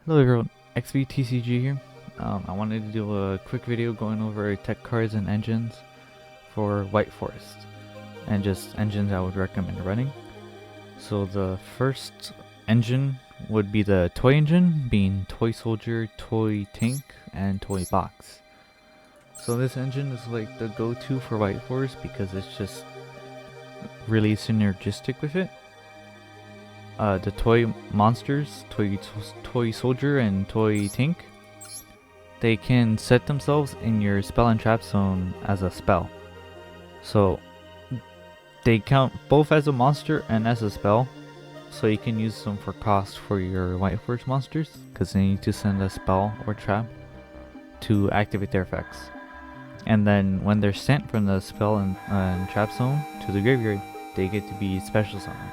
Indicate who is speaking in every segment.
Speaker 1: Hello everyone, exvyTCG here. I wanted to do a quick video going over tech cards and engines for White Forest, and just engines I would recommend running. So the first engine would be the toy engine, being Toy Soldier, Toy Tank, and Toy Box. So this engine is like the go-to for White Forest because it's just really synergistic with it. The toy monsters, toy soldier, and toy tank, they can set themselves in your spell and trap zone as a spell. So they count both as a monster and as a spell. So you can use them for cost for your White Forest monsters, because they need to send a spell or trap to activate their effects. And then when they're sent from the spell and trap zone to the graveyard, they get to be special summoned.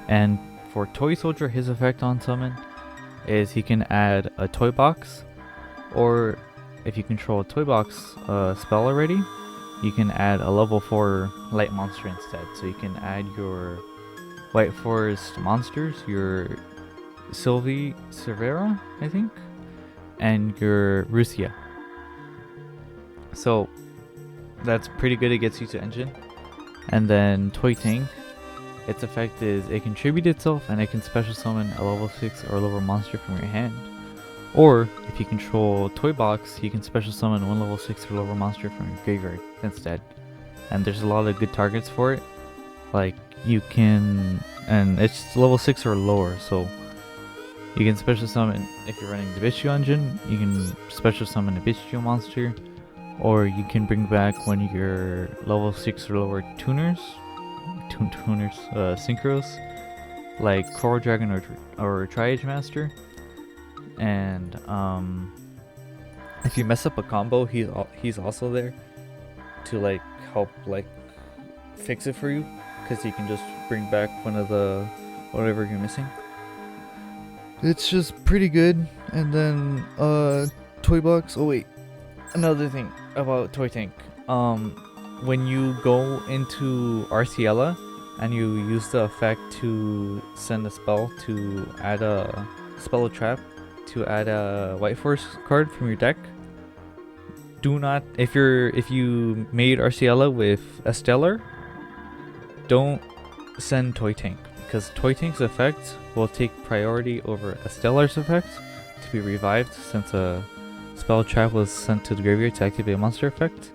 Speaker 1: And for Toy Soldier, his effect on summon is he can add a toy box, or if you control a toy box spell already, you can add a level 4 light monster instead. So you can add your White Forest monsters, your Sylvie Cervera, I think, and your Rusia. So that's pretty good, it gets you to engine. And then Toy Tank, its effect is it can tribute itself and it can special summon a level 6 or lower monster from your hand. Or if you control Toy Box, you can special summon one level 6 or lower monster from your graveyard instead. And there's a lot of good targets for it. Like you can, and it's level 6 or lower, so you can special summon, if you're running the Bystial engine, you can special summon a Bystial monster. Or you can bring back one of your level 6 or lower tuners, synchros, like Coral Dragon or Triage Master. And if you mess up a combo, he's also there to like help like fix it for you, because he can just bring back one of the whatever you're missing. It's just pretty good. And then Toy Box. Oh wait, another thing about Toy Tank. When you go into Arciela and you use the effect to send a spell to add a spell or trap to add a White Forest card from your deck, do not, if you made Arciela with a Stellar, don't send Toy Tank, because Toy Tank's effect will take priority over a Stellar's effect to be revived, since a spell trap was sent to the graveyard to activate a monster effect.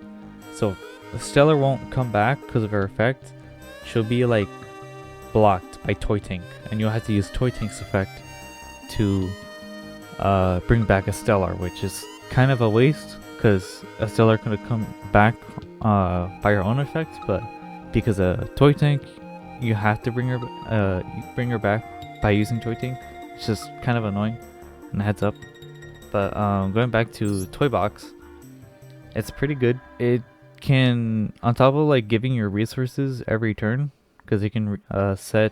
Speaker 1: So the Stellar won't come back because of her effect. She'll be like blocked by Toy Tank, and you'll have to use Toy Tank's effect to bring back a Stellar, which is kind of a waste, because a Stellar could have come back by her own effect, but because of Toy Tank, you have to bring her back by using Toy Tank. It's just kind of annoying, and a heads up. But going back to Toy Box, it's pretty good. It can, on top of like giving your resources every turn, because you can set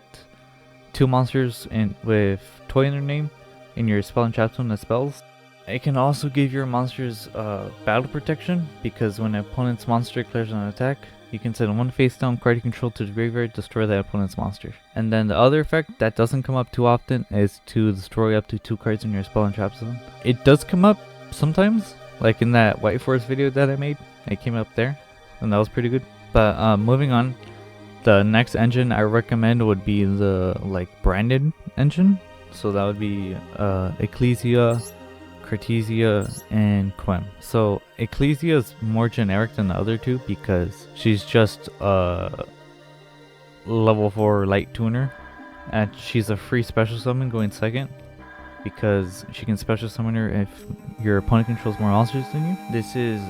Speaker 1: 2 monsters with toy in their name in your spell and trap zone as spells. It can also give your monsters battle protection, because when an opponent's monster declares an attack, you can send one face down card you control to the graveyard, destroy that opponent's monster. And then the other effect that doesn't come up too often is to destroy up to 2 cards in your spell and trap zone. It does come up sometimes, like in that White Forest video that I made. It came up there, and that was pretty good. But moving on, the next engine I recommend would be the like branded engine. So that would be Ecclesia, Cartesia, and Quem. So Ecclesia is more generic than the other two because she's just a level 4 light tuner, and she's a free special summon going second, because she can special summon her if your opponent controls more monsters than you. This is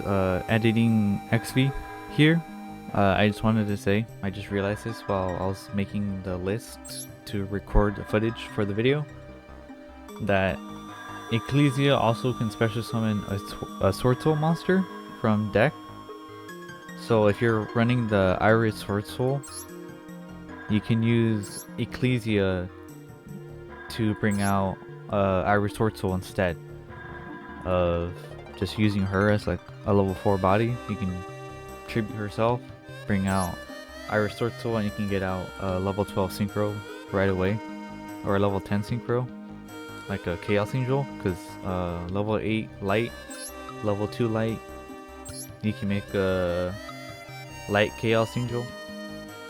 Speaker 1: editing XV here. I just wanted to say, I just realized this while I was making the list to record the footage for the video, that Ecclesia also can special summon a Swordsoul monster from deck. So if you're running the Iris Swordsoul, you can use Ecclesia to bring out Iris Swordsoul instead of just using her as like a level 4 body. You can tribute herself, bring out Iris Swordsoul, and you can get out a level 12 synchro right away, or a level 10 synchro. like a Chaos Angel, because level 8 light, level 2 light, you can make a light Chaos Angel,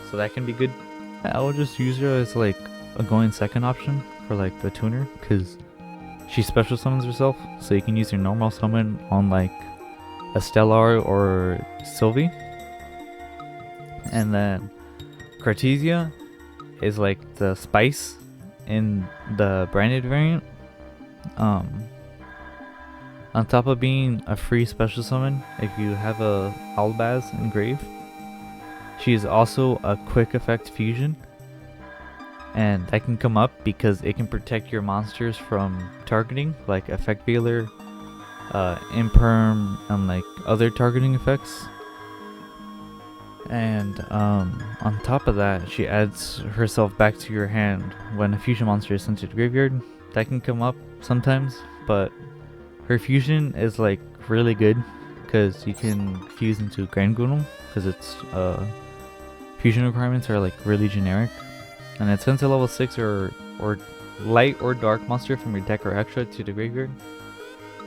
Speaker 1: so that can be good. I would just use her as like a going second option for like the tuner, because she special summons herself, so you can use your normal summon on like a Stellar or Sylvie. And then Cartesia is like the spice in the branded variant. On top of being a free special summon, if you have a Albaz in grave, she is also a quick effect fusion, and that can come up because it can protect your monsters from targeting, like Effect Veiler, Imperm, and like other targeting effects. And on top of that, she adds herself back to your hand when a fusion monster is sent to the graveyard. That can come up sometimes, but her fusion is like really good because you can fuse into Grand Gunal, because its fusion requirements are like really generic, and it sends a level 6 or light or dark monster from your deck or extra to the graveyard.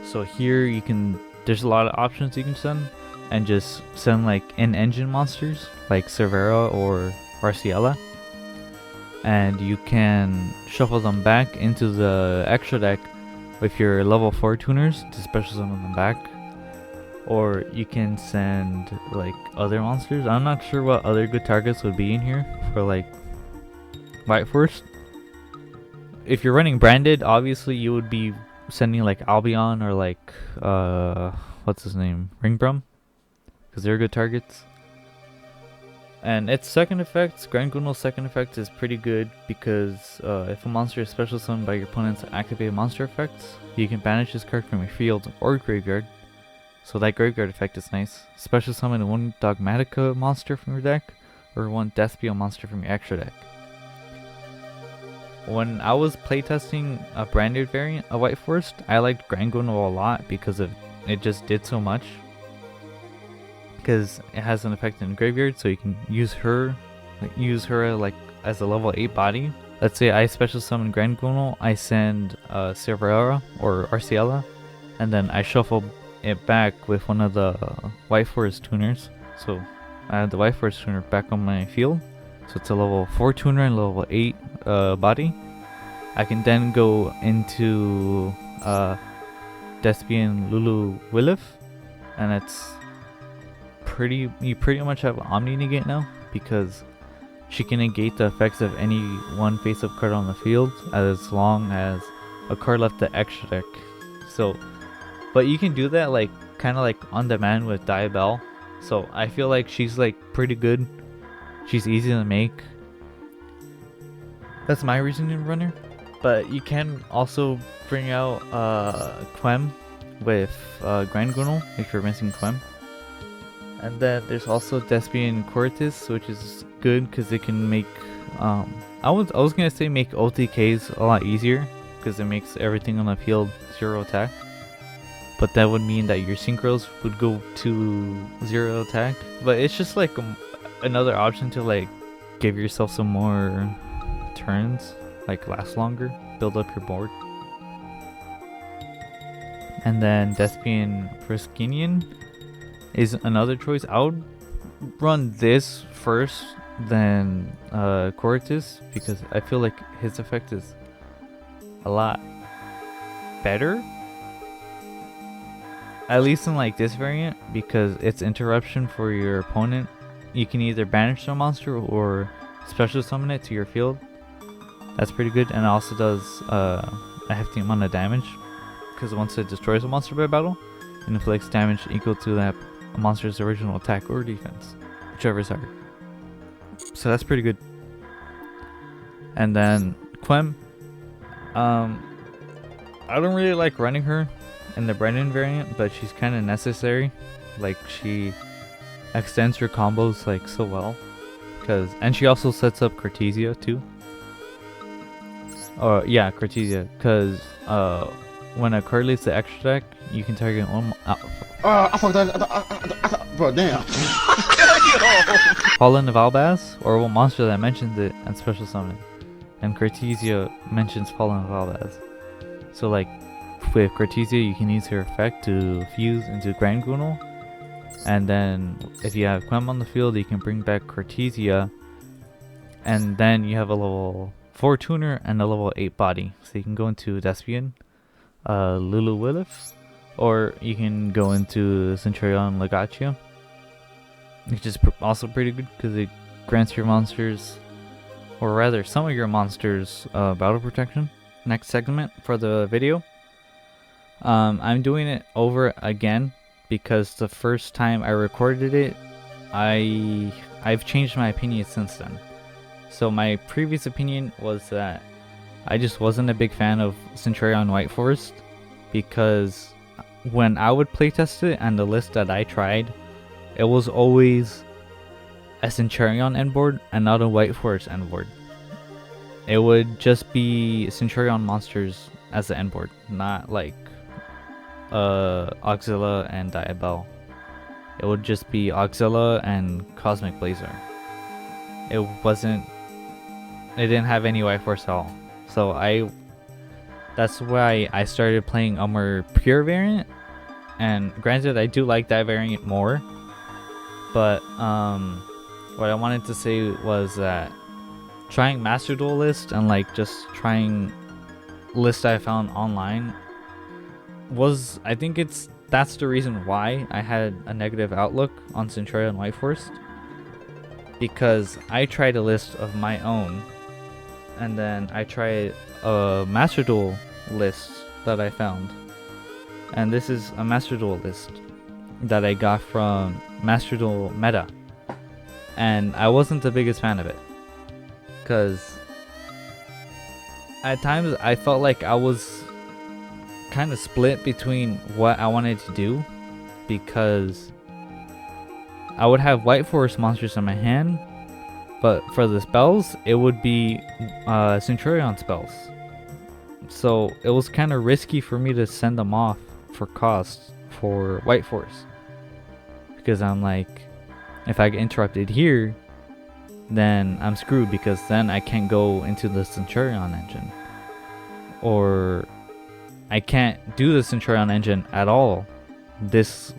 Speaker 1: So here you can, there's a lot of options you can send, and just send like in-engine monsters like Cervera or Arciela, and you can shuffle them back into the extra deck with your level 4 tuners to special summon them back. Or you can send like other monsters. I'm not sure what other good targets would be in here for like White Forest. If you're running branded, obviously you would be sending like Albion or like what's his name, Ringbrum, because they're good targets. And its second effect, Grand Gunal's second effect, is pretty good because if a monster is special summoned by your opponent's activated monster effects, you can banish this card from your field or graveyard. So that graveyard effect is nice. Special summon one Dogmatica monster from your deck, or one Bystial monster from your extra deck. When I was playtesting a branded variant of White Forest, I liked Grand Gunal a lot because it just did so much. Because it has an effect in the graveyard, so you can use her like as a level 8 body. Let's say I special summon Grand Gunal, I send Cervera or Arciela, and then I shuffle it back with one of the White Forest tuners. So I have the White Forest tuner back on my field, so it's a level 4 tuner and level 8 body. I can then go into Despian Lulu Willif, and it's you pretty much have Omni Negate now, because she can negate the effects of any one face-up card on the field as long as a card left the extra deck. So, but you can do that like kind of like on demand with Diabell. So I feel like she's like pretty good. She's easy to make. That's my reasoning to run her. But you can also bring out Quem with Grand Gunal if you're missing Quem. And then there's also Despian Cortis, which is good because it can make I was gonna say make OTKs a lot easier because it makes everything on the field 0 attack. But that would mean that your synchros would go to 0 attack. But it's just like another option to like give yourself some more turns, like last longer, build up your board. And then Despian Priskinian is another choice. I would run this first than Cortis because I feel like his effect is a lot better, at least in like this variant, because it's interruption for your opponent. You can either banish a monster or special summon it to your field. That's pretty good, and it also does a hefty amount of damage because once it destroys a monster by battle, it inflicts damage equal to that monster's original attack or defense, whichever is higher. So that's pretty good. And then Quem, I don't really like running her in the Brennan variant, but she's kind of necessary. Like, she extends her combos like so well, and she also sets up Cartesia too. Yeah, Cartesia, because when a card leaves the extra deck, you can target one.
Speaker 2: I fucked that. Bro, damn.
Speaker 1: Fallen of Albaz, or one monster that mentions it and special summon. And Cartesia mentions Fallen of Albaz. So like with Cortesia, you can use her effect to fuse into Grand Gunal. And then if you have Quem on the field, you can bring back Cortesia. And then you have a level 4 tuner and a level 8 body. So you can go into Despian, Lulu Willif, or you can go into Centur-ion Legatio, which is also pretty good because it grants your monsters, or rather some of your monsters, battle protection. Next segment for the video. I'm doing it over again because the first time I recorded it, I've changed my opinion since then. So my previous opinion was that I just wasn't a big fan of Centur-ion White Forest, because when I would playtest it and the list that I tried, it was always a Centur-ion endboard and not a White Forest endboard. It would just be Centur-ion monsters as the endboard, not like Auxilla and Diabell. It would just be Auxilla and Cosmic Blazer. It didn't have any White Force at all. So that's why I started playing a more pure variant. And granted, I do like that variant more. But what I wanted to say was that trying Master Duel list and like just trying lists I found online was, I think that's the reason why I had a negative outlook on Centur-ion White Forest. Because I tried a list of my own, and then I tried a Master Duel list that I found. And this is a Master Duel list that I got from Master Duel Meta. And I wasn't the biggest fan of it, because at times I felt like I was kind of split between what I wanted to do, because I would have White Forest monsters in my hand, but for the spells, it would be Centur-ion spells. So it was kind of risky for me to send them off for cost for White Forest, because I'm like, if I get interrupted here, then I'm screwed, because then I can't go into the Centur-ion engine, or I can't do the Centur-ion engine at all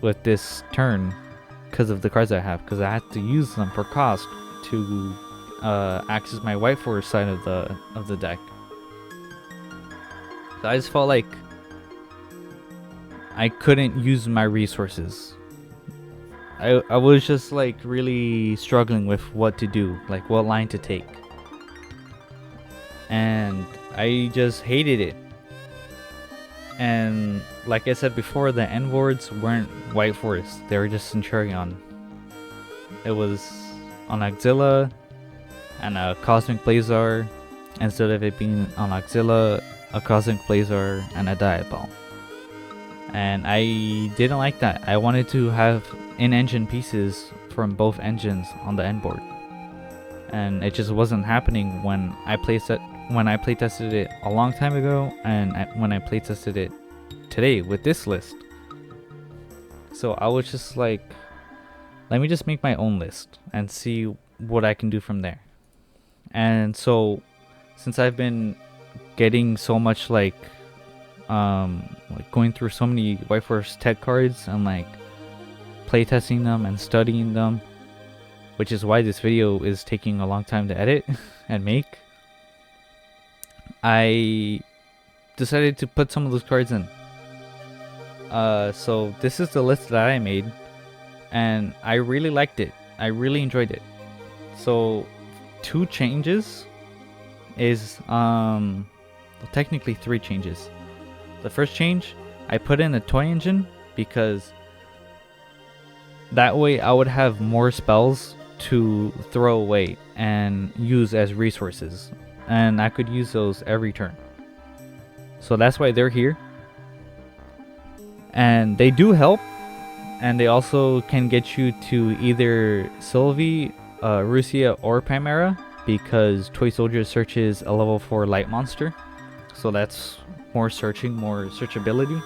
Speaker 1: with this turn because of the cards I have, because I have to use them for cost to access my White Forest side of the deck. So I just felt like I couldn't use my resources. I was just like really struggling with what to do, like what line to take, and I just hated it. And like I said before, the end boards weren't White Forest, they were just Centur-ion. It was on Auxilla and a Cosmic Blazer, instead of it being on Auxilla, a Cosmic Blazer and a Diabell. And I didn't like that. I wanted to have in-engine pieces from both engines on the end board, and it just wasn't happening when I playtested it a long time ago, and when I playtested it today with this list. So I was just like, let me just make my own list and see what I can do from there. And so since I've been getting so much like going through so many White Forest tech cards and like playtesting them and studying them, which is why this video is taking a long time to edit and make, I decided to put some of those cards in. So this is the list that I made, and I really liked it. I really enjoyed it. So 2 changes is well, technically 3 changes. The first change, I put in a toy engine, because that way I would have more spells to throw away and use as resources, and I could use those every turn. So that's why they're here, and they do help, and they also can get you to either Sylvie, Rusia, or Chimera, because Toy Soldier searches a level 4 light monster, so that's more searching, more searchability.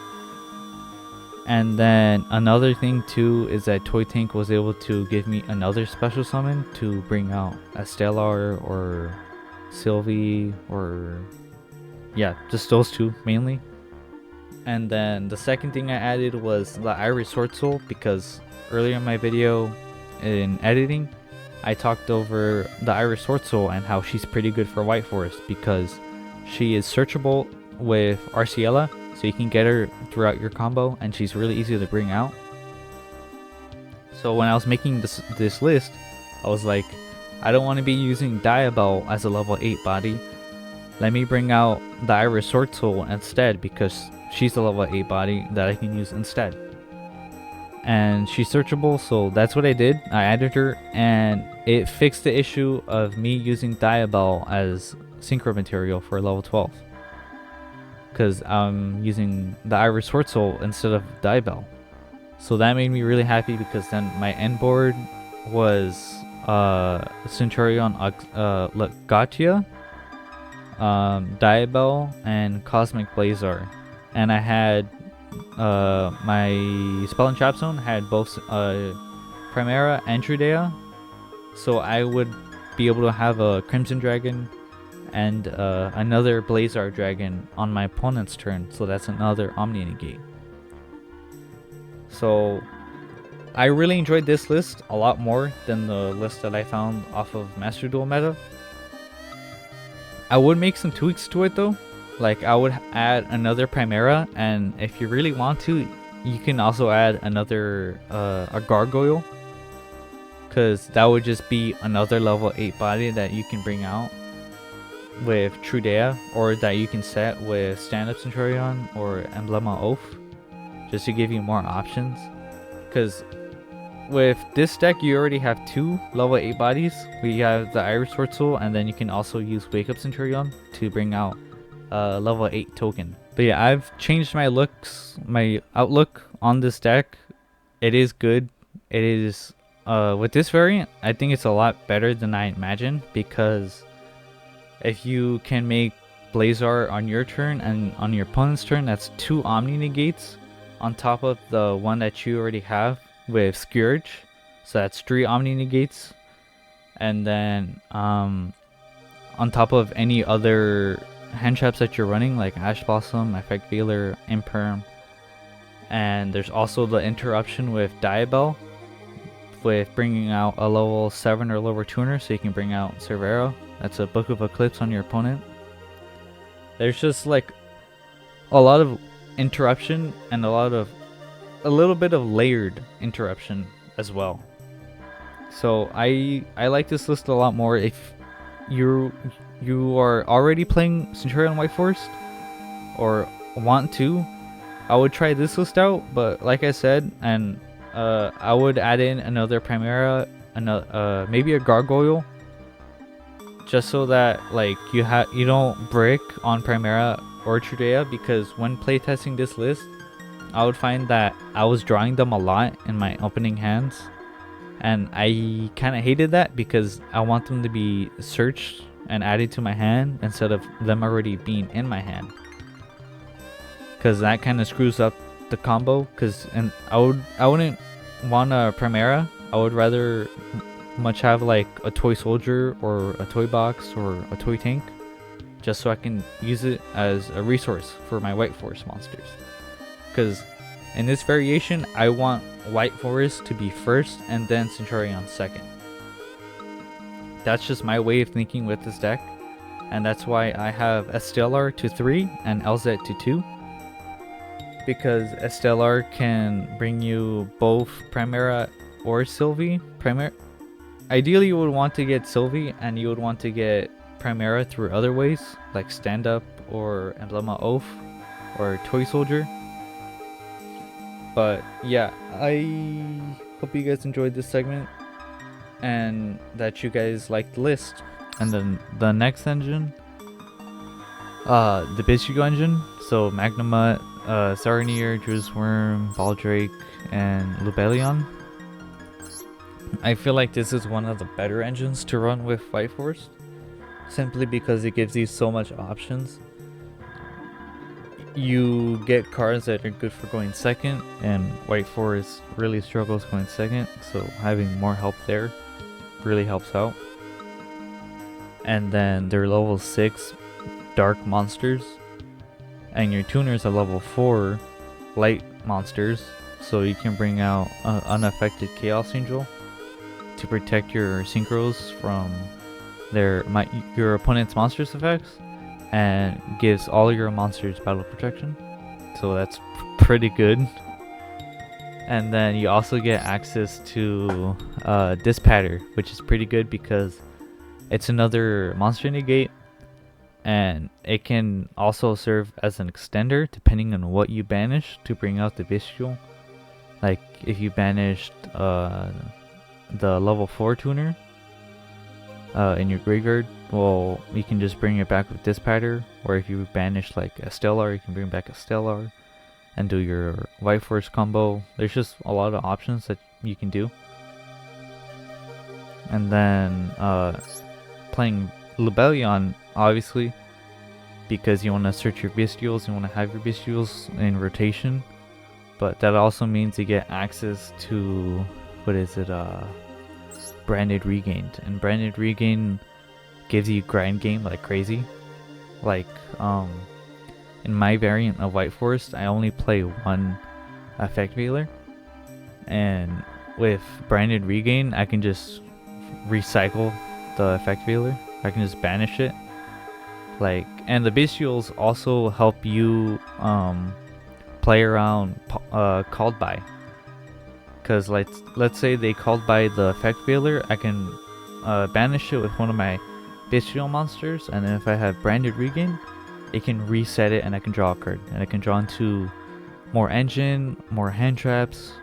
Speaker 1: And then another thing too is that Toy Tank was able to give me another special summon to bring out a Stellar or Sylvie, or yeah, just those 2 mainly. And then the second thing I added was the Irish Swordsoul, because earlier in my video in editing, I talked over the Irish Swordsoul and how she's pretty good for White Forest because she is searchable with Arciela, so you can get her throughout your combo, and she's really easy to bring out. So when I was making this list, I was like, I don't want to be using Diabell as a level 8 body. Let me bring out the Irish Swordsoul instead, because she's a level 8 body that I can use instead. And she's searchable, so that's what I did. I added her, and it fixed the issue of me using Diabell as synchro material for level 12. Because I'm using the Irish Swordsoul instead of Diabell. So that made me really happy, because then my end board was Centur-ion, Gatia, Diabell, and Cosmic Blazar. And I had my Spell and Trap Zone had both Primera and Trudea, so I would be able to have a Crimson Dragon and another Blazar Dragon on my opponent's turn, so that's another Omni Negate. So I really enjoyed this list a lot more than the list that I found off of Master Duel meta. I would make some tweaks to it though. Like, I would add another Primera, and if you really want to, you can also add another a Gargoyle, because that would just be another level 8 body that you can bring out with Trudea, or that you can set with Stand-Up Centur-ion or Emblema Oath, just to give you more options. Because with this deck, you already have 2 level 8 bodies. We have the Irish Swordsoul, and then you can also use Wake Up Centur-ion to bring out level 8 token. But yeah, I've changed my outlook on this deck. It is good. It is with this variant, I think it's a lot better than I imagined, because if you can make Blazar on your turn and on your opponent's turn, that's 2 Omni Negates on top of the one that you already have with Scourge, so that's 3 Omni Negates. And then on top of any other hand traps that you're running, like Ash Blossom, Effect Veiler, Imperm. And there's also the interruption with Diabell, with bringing out a level 7 or lower tuner, so you can bring out Cervera. That's a Book of Eclipse on your opponent. There's just like a lot of interruption and a little bit of layered interruption as well. So I like this list a lot more. If you are already playing Centur-ion White Forest or want to, I would try this list out. But like I said, and I would add in another Primera, maybe a Gargoyle, just so that like you don't brick on Primera or Trudea, because when playtesting this list, I would find that I was drawing them a lot in my opening hands, and I kind of hated that, because I want them to be searched and added to my hand instead of them already being in my hand, because that kind of screws up the combo. And I wouldn't want a Primera. I would rather much have like a toy soldier or a toy box or a toy tank, just so I can use it as a resource for my White Forest monsters. Because in this variation, I want White Forest to be first and then Centur-ion second. That's just my way of thinking with this deck, and that's why I have Estelar to 3 and LZ to 2. Because Estelar can bring you both Primera or Sylvie. Ideally, you would want to get Sylvie, and you would want to get Primera through other ways, like Stand Up or Emblema Oath or Toy Soldier. But yeah, I hope you guys enjoyed this segment and that you guys liked the list. And then the next engine, the Bystial engine, so Magnamut, Sarnier, Drewsworm, Baldrake, and Lubellion. I feel like this is one of the better engines to run with White Forest, simply because it gives you so much options. You get cards that are good for going second, and White Forest really struggles going second, so having more help there really helps out. And then they're level 6 dark monsters, and your tuners are level 4 light monsters, so you can bring out unaffected Chaos Angel to protect your synchros from your opponent's monsters effects, and gives all your monsters battle protection, so that's pretty good. And then you also get access to Dispatter, which is pretty good because it's another monster negate, and it can also serve as an extender depending on what you banish to bring out the Bystial. Like if you banished the level 4 tuner in your graveyard, well, you can just bring it back with Dispatter, or if you banish like a Stellar, you can bring back a Stellar and do your White Force combo. There's just a lot of options that you can do. And then playing Lebellion, obviously, because you want to search your Bystials, you want to have your Bystials in rotation, but that also means you get access to, Branded Regained, and Branded Regain gives you grind game like crazy. Like in my variant of White Forest, I only play one Effect Veiler, and with Branded Regain I can just recycle the Effect Veiler. I can just banish it. Like, and the Bystials also help you play around called by, because like let's say they called by the Effect Veiler, I can banish it with one of my Bystial monsters, and then if I have Branded Regain, it can reset it and I can draw a card, and I can draw into more engine, more hand traps,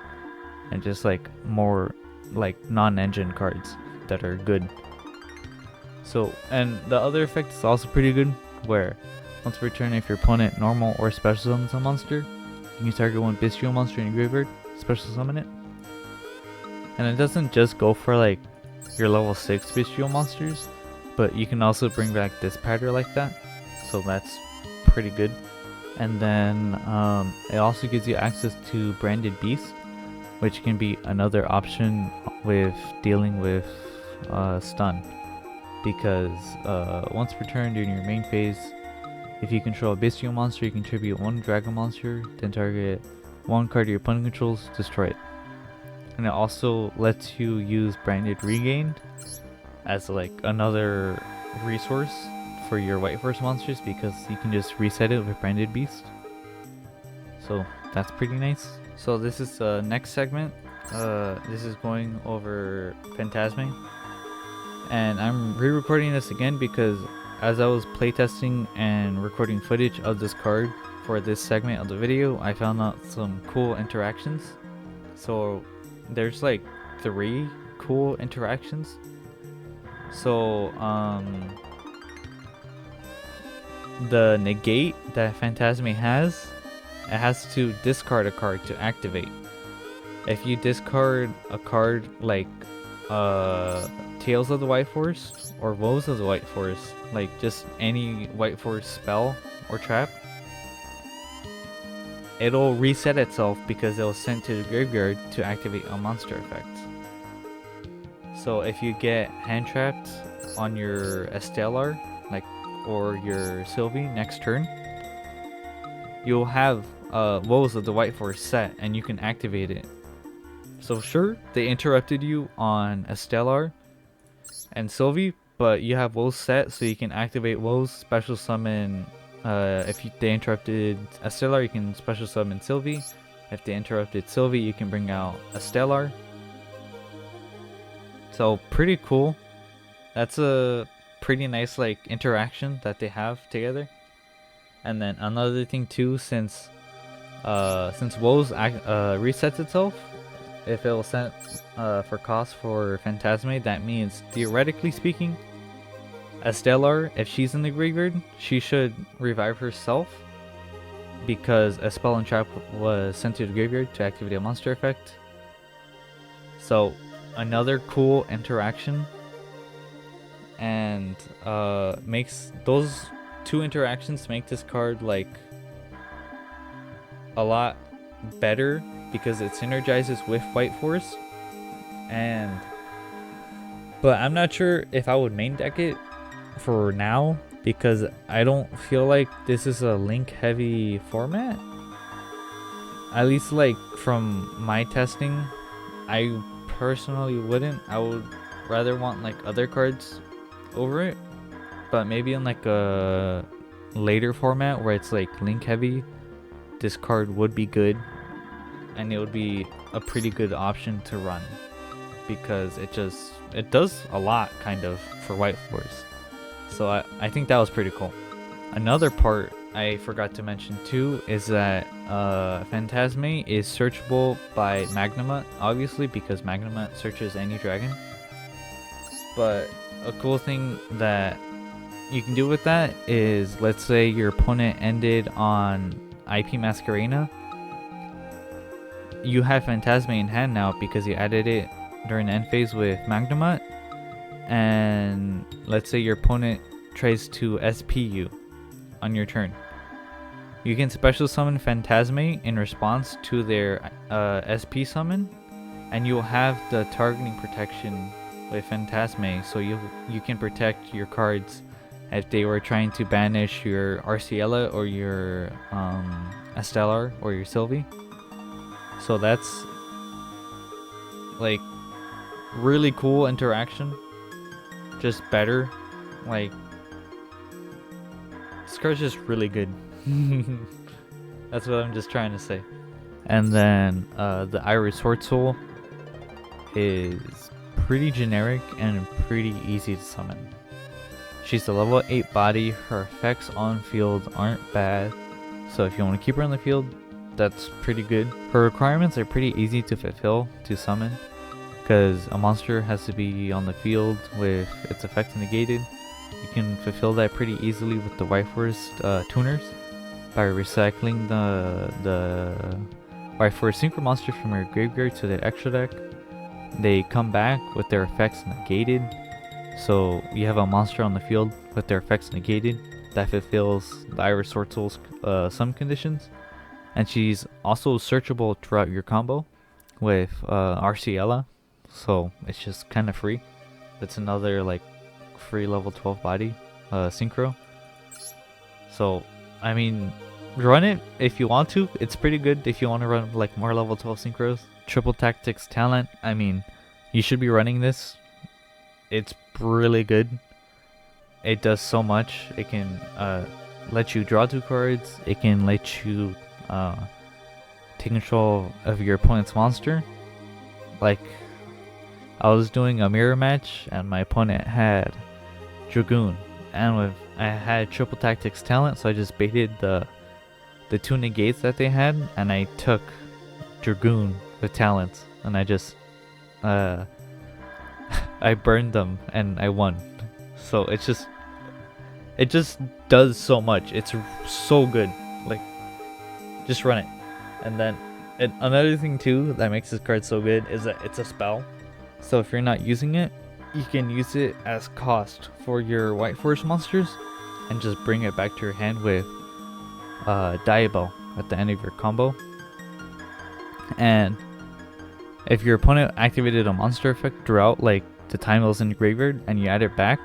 Speaker 1: and just like more like non-engine cards that are good. So, and the other effect is also pretty good, where once per turn, if your opponent normal or special summons a monster, you can target one Bystial monster in your graveyard, special summon it. And it doesn't just go for like your level 6 Bystial monsters, but you can also bring back Dispatter like that, so that's pretty good. And then it also gives you access to Branded Beast, which can be another option with dealing with stun, because once per turn during your main phase, if you control a Bystial monster, you can tribute one dragon monster, then target one card your opponent controls, destroy it. And it also lets you use Branded Regain as like another resource for your White Force monsters, because you can just reset it with Branded Beast. So that's pretty nice. So this is the next segment. This is going over Fantastical. And I'm re-recording this again because as I was playtesting and recording footage of this card for this segment of the video, I found out some cool interactions. So there's like 3 cool interactions. So the negate that Fantastical has, it has to discard a card to activate. If you discard a card like Tales of the White Forest or Woes of the White Forest, like just any White Forest spell or trap, it'll reset itself because it was sent to the graveyard to activate a monster effect. So if you get hand trapped on your Estelar, like, or your Sylvie next turn, you'll have Woes of the White Forest set and you can activate it. So sure, they interrupted you on Estelar and Sylvie, but you have Woes set, so you can activate Woes, special summon. If they interrupted Estelar, you can special summon Sylvie. If they interrupted Sylvie, you can bring out Estelar. So pretty cool. That's a pretty nice like interaction that they have together. And then another thing too, since Woes resets itself, if it was sent for cost for Phantazmay, that means theoretically speaking, Estelar, if she's in the graveyard, she should revive herself, because a spell and trap was sent to the graveyard to activate a monster effect. So another cool interaction, and makes those 2 interactions make this card like a lot better because it synergizes with White Forest. But I'm not sure if I would main deck it for now, because I don't feel like this is a link heavy format. At least like from my testing, I personally wouldn't. I would rather want like other cards over it, but maybe in like a later format where it's like link heavy, this card would be good, and it would be a pretty good option to run because it does a lot kind of for white force. So I think that was pretty cool. Another part I forgot to mention too is that Phantazmay is searchable by Magnamut, obviously, because Magnamut searches any dragon. But a cool thing that you can do with that is, let's say your opponent ended on IP Masquerena. You have Phantazmay in hand now because you added it during the end phase with Magnamut. And let's say your opponent tries to SP you on your turn. You can special summon Phantazmay in response to their SP summon, and you'll have the targeting protection with Phantazmay, so you can protect your cards if they were trying to banish your Arciela or your Estelar or your Sylvie. So that's like really cool interaction. Just better. Like, Scourge is really good. That's what I'm just trying to say. And then the Iris Swordsoul is pretty generic and pretty easy to summon. She's a level 8 body. Her effects on field aren't bad, so if you want to keep her on the field, that's pretty good. Her requirements are pretty easy to fulfill to summon, because a monster has to be on the field with its effects negated. You can fulfill that pretty easily with the White Forest tuners by recycling the White Forest Synchro monsters from your graveyard to the extra deck. They come back with their effects negated, so you have a monster on the field with their effects negated that fulfills the Iris Swordsoul's some conditions. And she's also searchable throughout your combo with Arciela, so it's just kind of free. It's another like free level 12 body synchro. So I mean, run it if you want to. It's pretty good if you want to run like more level 12 synchros. Triple Tactics talent, I mean, you should be running this. It's really good. It does so much. It can let you draw 2 cards. It can let you take control of your opponent's monster. Like, I was doing a mirror match and my opponent had Dragoon, and I had Triple Tactics talent, so I just baited the 2 negates that they had, and I took Dragoon with talents, and I just I burned them and I won. So it just does so much. It's so good. Like, just run it. And then another thing too that makes this card so good is that it's a spell. So if you're not using it, you can use it as cost for your White Forest monsters and just bring it back to your hand with Diabell at the end of your combo. And if your opponent activated a monster effect throughout like the time it was in the graveyard and you add it back,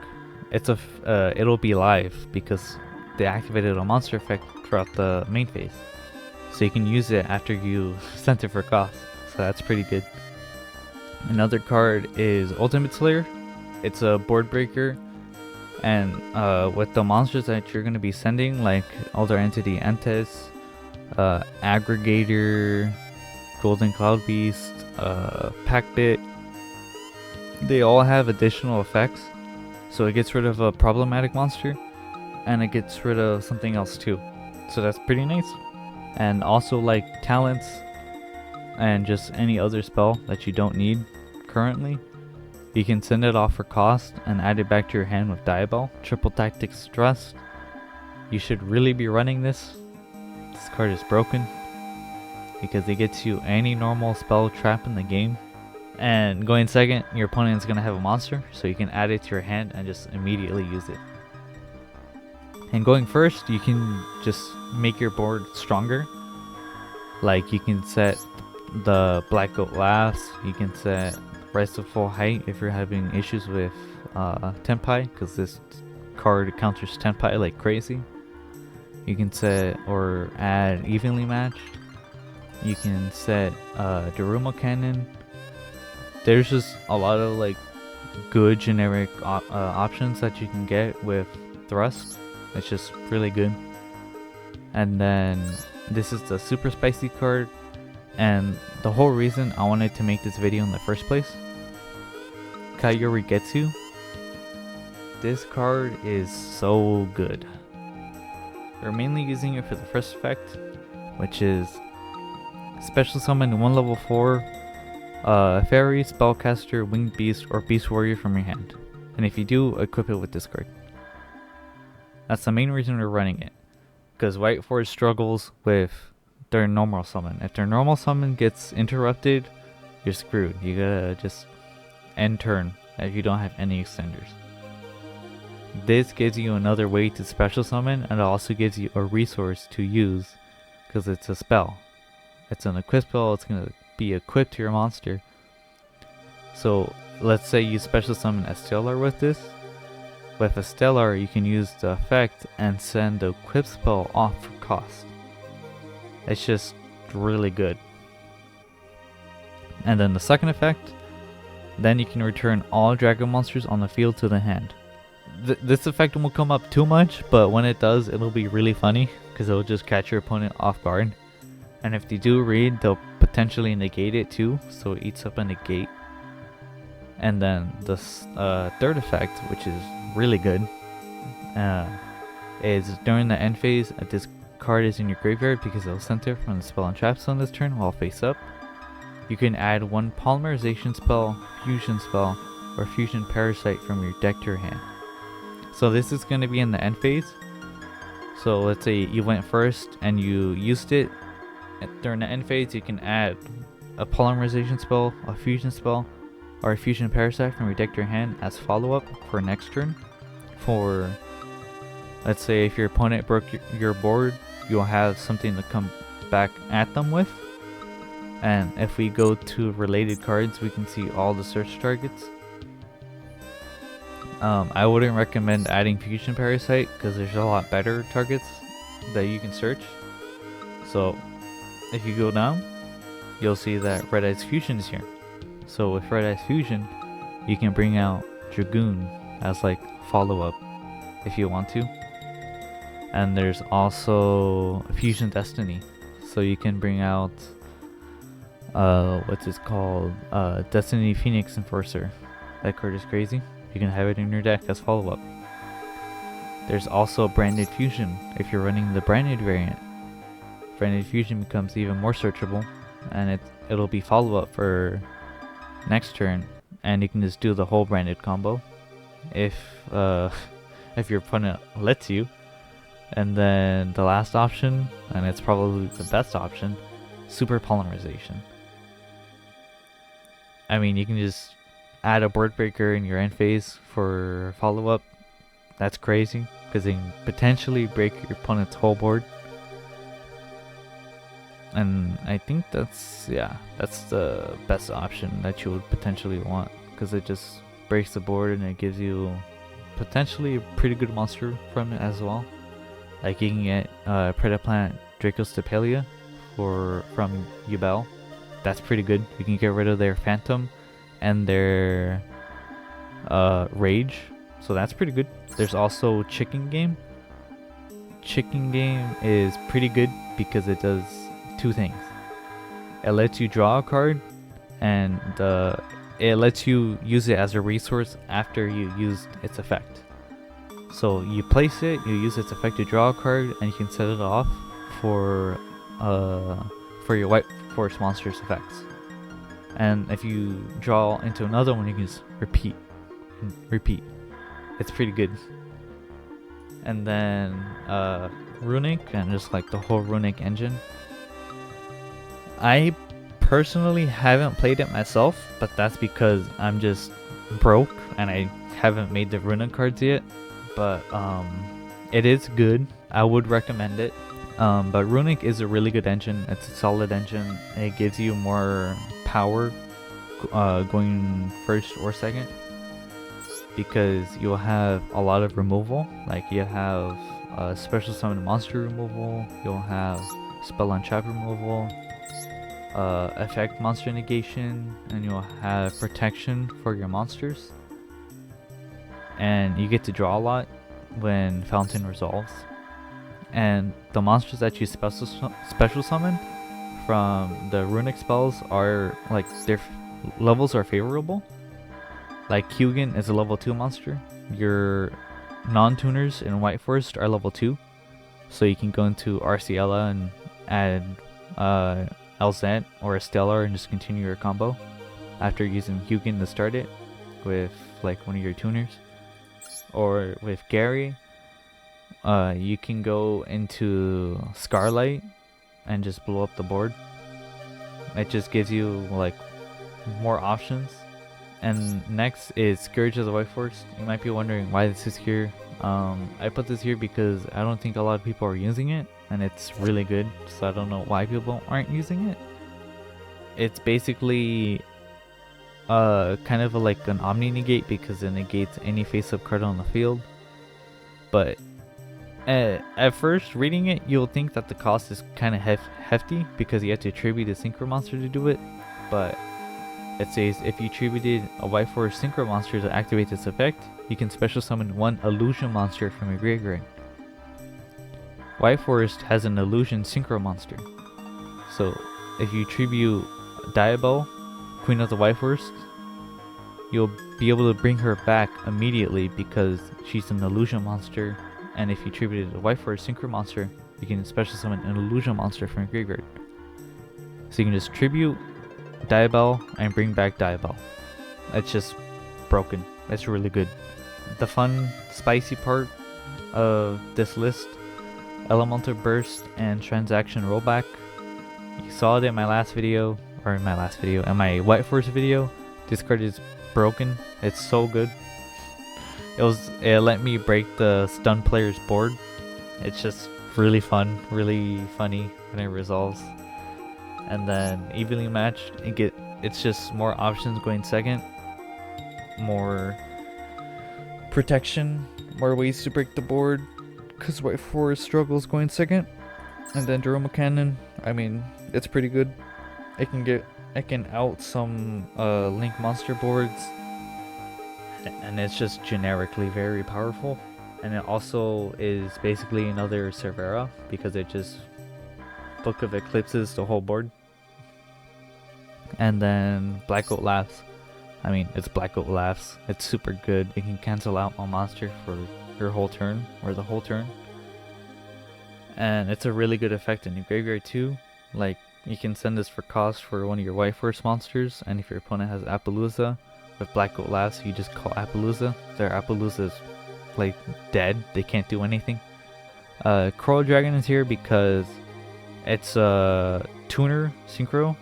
Speaker 1: it'll be live because they activated a monster effect throughout the main phase. So you can use it after you sent it for cost. So that's pretty good. Another card is Ultimate Slayer. It's a board breaker, and with the monsters that you're going to be sending, like Elder Entity Entes, Aggregator, Golden Cloud Beast, Packbit, they all have additional effects. So it gets rid of a problematic monster, and it gets rid of something else too. So that's pretty nice. And also like talents and just any other spell that you don't need currently, you can send it off for cost and add it back to your hand with Diabell. Triple Tactics Thrust. You should really be running this. This card is broken because it gets you any normal spell trap in the game. And going second, your opponent is going to have a monster, so you can add it to your hand and just immediately use it. And going first, you can just make your board stronger. Like, you can set the Black Goat Laughs, you can set Rise to Full Height if you're having issues with Tenpai, because this card counters Tenpai like crazy. You can set or add evenly matched. You can set Daruma cannon. There's just a lot of like good generic options that you can get with thrust. It's just really good. And then this is the super spicy card, and the whole reason I wanted to make this video in the first place, Kahyoreigetsu. This card is so good. We're mainly using it for the first effect, which is special summon 1 level 4 fairy, spellcaster, winged beast, or beast warrior from your hand. And if you do, equip it with this card. That's the main reason we're running it. Because White Forge struggles with their normal summon. If their normal summon gets interrupted, you're screwed. You gotta just end turn if you don't have any extenders. This gives you another way to special summon, and it also gives you a resource to use because it's a spell. It's an equip spell, it's gonna be equipped to your monster. So let's say you special summon a Stellar with this. With a Stellar, you can use the effect and send the equip spell off for cost. It's just really good. And then the second effect, then you can return all dragon monsters on the field to the hand. This effect won't come up too much, but when it does, it'll be really funny because it'll just catch your opponent off guard. And if they do read, they'll potentially negate it too, so it eats up a negate. And then the third effect, which is really good, is during the end phase, this card is in your graveyard because it'll center from the spell and trap zone this turn while face up. You can add 1 polymerization spell, fusion spell, or fusion parasite from your deck to your hand. So this is going to be in the end phase. So let's say you went first and you used it. During the end phase, you can add a polymerization spell, a fusion spell, or a fusion parasite from your deck to your hand as follow-up for next turn. For, let's say if your opponent broke your board, you'll have something to come back at them with. And if we go to related cards, we can see all the search targets. I wouldn't recommend adding Fusion Parasite because there's a lot better targets that you can search. So if you go down, you'll see that Red Eyes Fusion is here. So with Red Eyes Fusion, you can bring out Dragoon as like follow-up if you want to. And there's also Fusion Destiny. So you can bring out what's it called? Destiny Phoenix Enforcer. That card is crazy. You can have it in your deck as follow-up. There's also Branded Fusion if you're running the Branded variant. Branded Fusion becomes even more searchable, and it'll be follow-up for next turn, and you can just do the whole Branded combo if your opponent lets you. And then the last option, and it's probably the best option, Super Polymerization. I mean, you can just add a board breaker in your end phase for follow-up. That's crazy because they can potentially break your opponent's whole board. And I think that's the best option that you would potentially want, because it just breaks the board and it gives you potentially a pretty good monster from it as well. Like you can get Predaplant Dracostapelia from Yubel. That's pretty good. You can get rid of their Phantom and their Rage, so that's pretty good. There's also Chicken Game. Chicken Game is pretty good because it does 2 things. It lets you draw a card, and it lets you use it as a resource after you used its effect. So you place it, you use its effect to draw a card, and you can set it off for your White Force monster's effects. And if you draw into another one, you can just repeat. It's pretty good. And then Runick, and just like the whole Runick Engine. I personally haven't played it myself, but that's because I'm just broke and I haven't made the Runick cards yet. But it is good. I would recommend it. But Runick is a really good engine. It's a solid engine. It gives you more power going first or second. because you'll have a lot of removal. Like you have special summon monster removal, you'll have spell on trap removal, effect monster negation, and you'll have protection for your monsters. And you get to draw a lot when Fountain resolves. And the monsters that you special summon from the runic spells are like their levels are favorable. Like Hugin is a level 2 monster. Your non-tuners in White Forest are level 2. So you can go into Arciela and add Elzant or Stellar and just continue your combo after using Hugin to start it with like one of your tuners. Or with Gary, you can go into Scarlight and just blow up the board. It just gives you like more options. And next is Scourge of the White Forest. You might be wondering why this is here. I put this here because I don't think a lot of people are using it, and it's really good, so I don't know why people aren't using it. It's basically kind of like an Omni Negate because it negates any face-up card on the field. But at first reading it, you'll think that the cost is kind of hefty because you have to attribute a Synchro Monster to do it. But it says if you attributed a White Forest Synchro Monster to activate this effect, you can special summon one Illusion Monster from your graveyard. White Forest has an Illusion Synchro Monster. So if you attribute Diabelle, Queen of the White Forest, you'll be able to bring her back immediately because she's an Illusion Monster. And if you attributed a White Forest Synchro Monster, you can special summon an Illusion Monster from your graveyard. So you can just tribute Diabelle and bring back Diabelle. It's just broken. It's really good. The fun, spicy part of this list: Elemental Burst and Transaction Rollback. You saw it in my last video, in my White Forest video. This card is broken. It's so good. It let me break the stun player's board. It's just really fun, really funny when it resolves. And then evenly matched, it's just more options going second, more protection, more ways to break the board, because White Forest struggles going second. And then Daruma Cannon, I mean, it's pretty good. It can out some Link monster boards, and it's just generically very powerful. And it also is basically another Cervera because it just Book of Eclipses the whole board. And then Black Oat Laughs. I mean, it's Black Oat Laughs. It's super good. It can cancel out a monster for your whole turn, or the whole turn. And it's a really good effect in your graveyard too. Like, you can send this for cost for one of your White Forest monsters, and if your opponent has Appaloosa, with Black Oat Laughs, you just call Appaloosa. Their Appaloosa is like dead. They can't do anything. Coral Dragon is here because it's a tuner synchro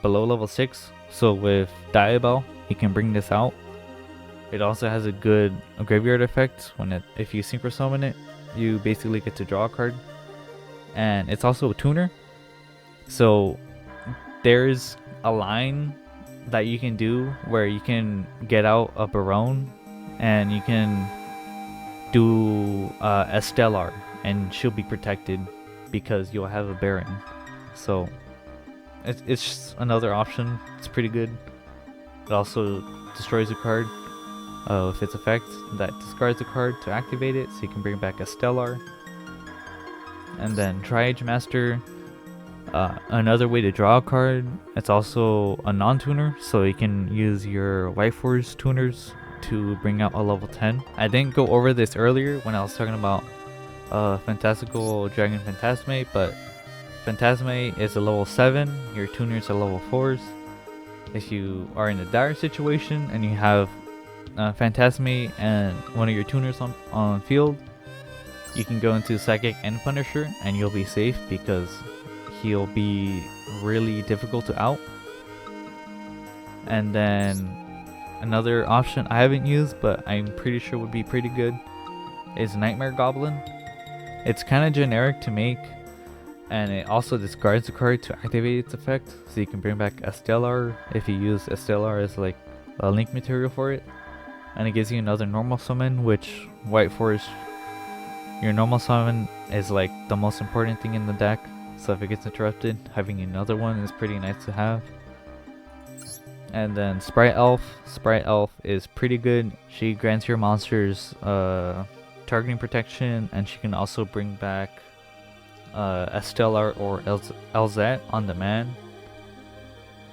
Speaker 1: below level 6. So with Diabelle, you can bring this out. It also has a good graveyard effect. If you synchro summon it, you basically get to draw a card. And it's also a tuner. So there's a line that you can do where you can get out a Barone and you can do a Stellar and she'll be protected because you'll have a Baron. So it's just another option. It's pretty good. It also destroys a card with its effect that discards a card to activate it, so you can bring back a Stellar. And then Triage Master, another way to draw a card. It's also a non-tuner, so you can use your White Forest tuners to bring out a level 10. I didn't go over this earlier when I was talking about Fantastical Dragon Fantastical, but Phantazmay is a level 7, your tuners are level 4s. If you are in a dire situation and you have Phantazmay and one of your tuners on field, you can go into Psychic and Punisher and you'll be safe because he'll be really difficult to out. And then another option I haven't used but I'm pretty sure would be pretty good is Knightmare Goblin. It's kind of generic to make, and it also discards the card to activate its effect, so you can bring back a Stellar if you use a Stellar as like a link material for it. and it gives you another normal summon, which White Forest, your normal summon is like the most important thing in the deck, so if it gets interrupted, having another one is pretty nice to have. And then Spright Elf. Spright Elf is pretty good. She grants your monsters targeting protection, and she can also bring back Estelar or Elzat on demand.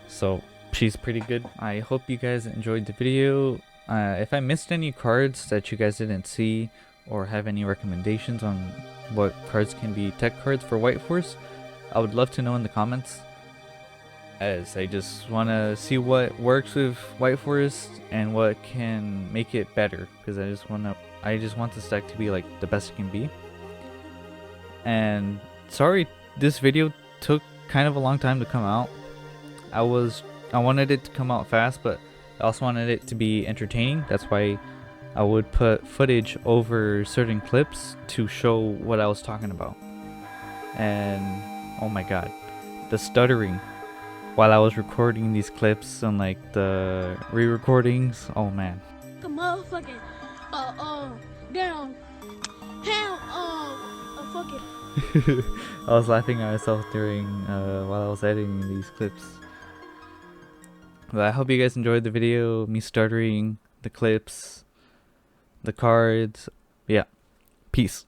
Speaker 1: So she's pretty good. I hope you guys enjoyed the video. If I missed any cards that you guys didn't see, or have any recommendations on what cards can be tech cards for White Force, I would love to know in the comments, as I just want to see what works with White Forest and what can make it better, because I just want this deck to be like the best it can be. And sorry this video took kind of a long time to come out. I wanted it to come out fast, but I also wanted it to be entertaining. That's why I would put footage over certain clips to show what I was talking about. And oh my god, the stuttering while I was recording these clips and like the re-recordings, oh man.
Speaker 3: The motherfucking down fucking
Speaker 1: I was laughing at myself during while I was editing these clips. But I hope you guys enjoyed the video, me stuttering, the clips, the cards. Yeah, peace.